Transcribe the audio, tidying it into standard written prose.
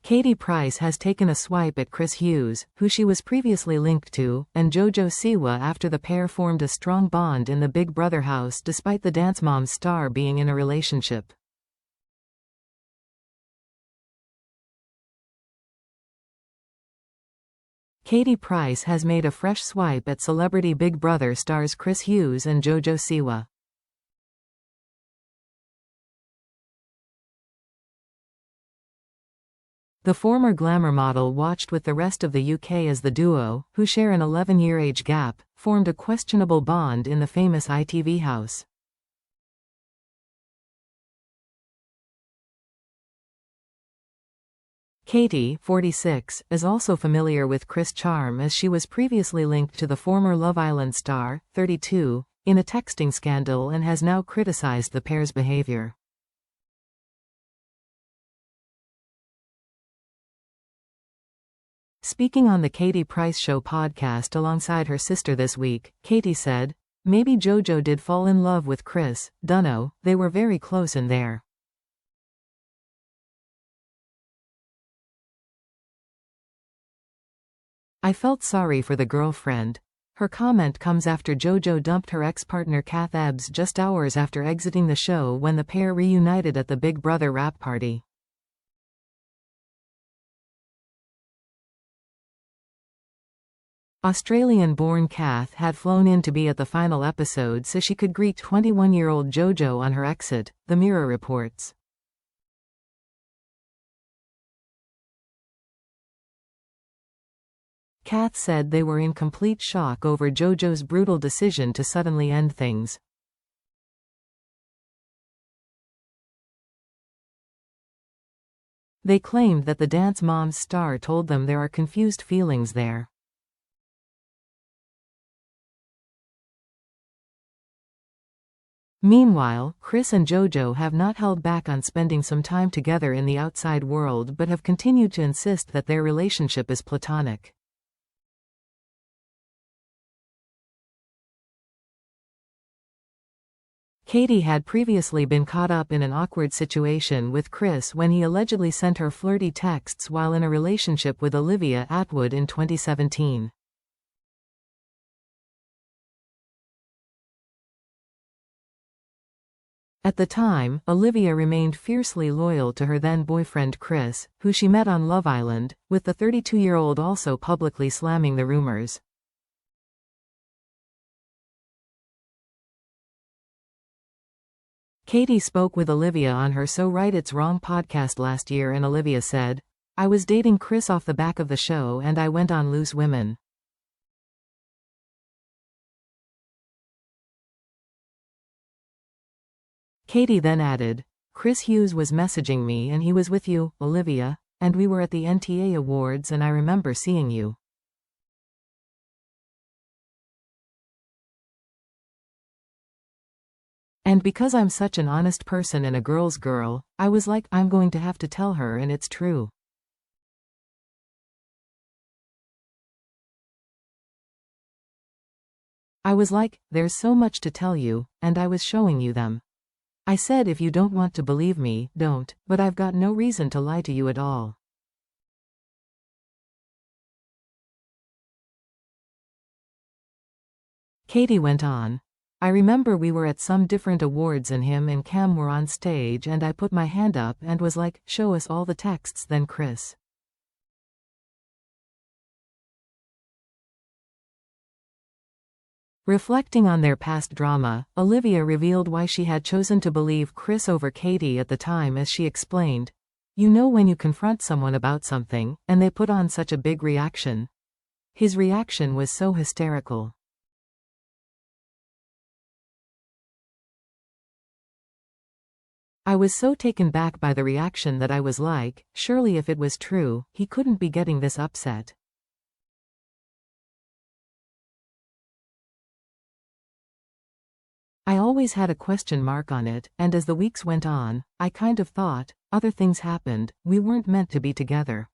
Katie Price has taken a swipe at Chris Hughes, who she was previously linked to, and JoJo Siwa after the pair formed a strong bond in the Big Brother house despite the Dance Moms star being in a relationship. Katie Price has made a fresh swipe at celebrity Big Brother stars Chris Hughes and JoJo Siwa. The former glamour model watched with the rest of the UK as the duo, who share an 11-year age gap, formed a questionable bond in the famous ITV house. Katie, 46, is also familiar with Chris' charm as she was previously linked to the former Love Island star, 32, in a texting scandal and has now criticized the pair's behavior. Speaking on the Katie Price Show podcast alongside her sister this week, Katie said, "Maybe JoJo did fall in love with Chris, dunno, they were very close in there. I felt sorry for the girlfriend." Her comment comes after JoJo dumped her ex-partner Kath Ebbs just hours after exiting the show when the pair reunited at the Big Brother wrap party. Australian-born Kath had flown in to be at the final episode so she could greet 21-year-old JoJo on her exit, the Mirror reports. Kath said they were in complete shock over JoJo's brutal decision to suddenly end things. They claimed that the Dance Moms star told them there are confused feelings there. Meanwhile, Chris and JoJo have not held back on spending some time together in the outside world but have continued to insist that their relationship is platonic. Katie had previously been caught up in an awkward situation with Chris when he allegedly sent her flirty texts while in a relationship with Olivia Attwood in 2017. At the time, Olivia remained fiercely loyal to her then-boyfriend Chris, who she met on Love Island, with the 32-year-old also publicly slamming the rumors. Katie spoke with Olivia on her So Right It's Wrong podcast last year and Olivia said, "I was dating Chris off the back of the show and I went on Loose Women. Katie then added, "Chris Hughes was messaging me and he was with you, Olivia, and we were at the NTA Awards and I remember seeing you." And because I'm such an honest person and a girl's girl, I was like, I'm going to have to tell her and it's true. I was like, there's so much to tell you, and I was showing you them. I said if you don't want to believe me, don't, but I've got no reason to lie to you at all. Katie went on. I remember we were at some different awards and him and Cam were on stage and I put my hand up and was like, show us all the texts then Chris. Reflecting on their past drama, Olivia revealed why she had chosen to believe Chris over Katie at the time as she explained, "You know when you confront someone about something, and they put on such a big reaction. His reaction was so hysterical. I was so taken back by the reaction that I was like, surely if it was true, he couldn't be getting this upset." I always had a question mark on it, and as the weeks went on, I kind of thought, other things happened, we weren't meant to be together.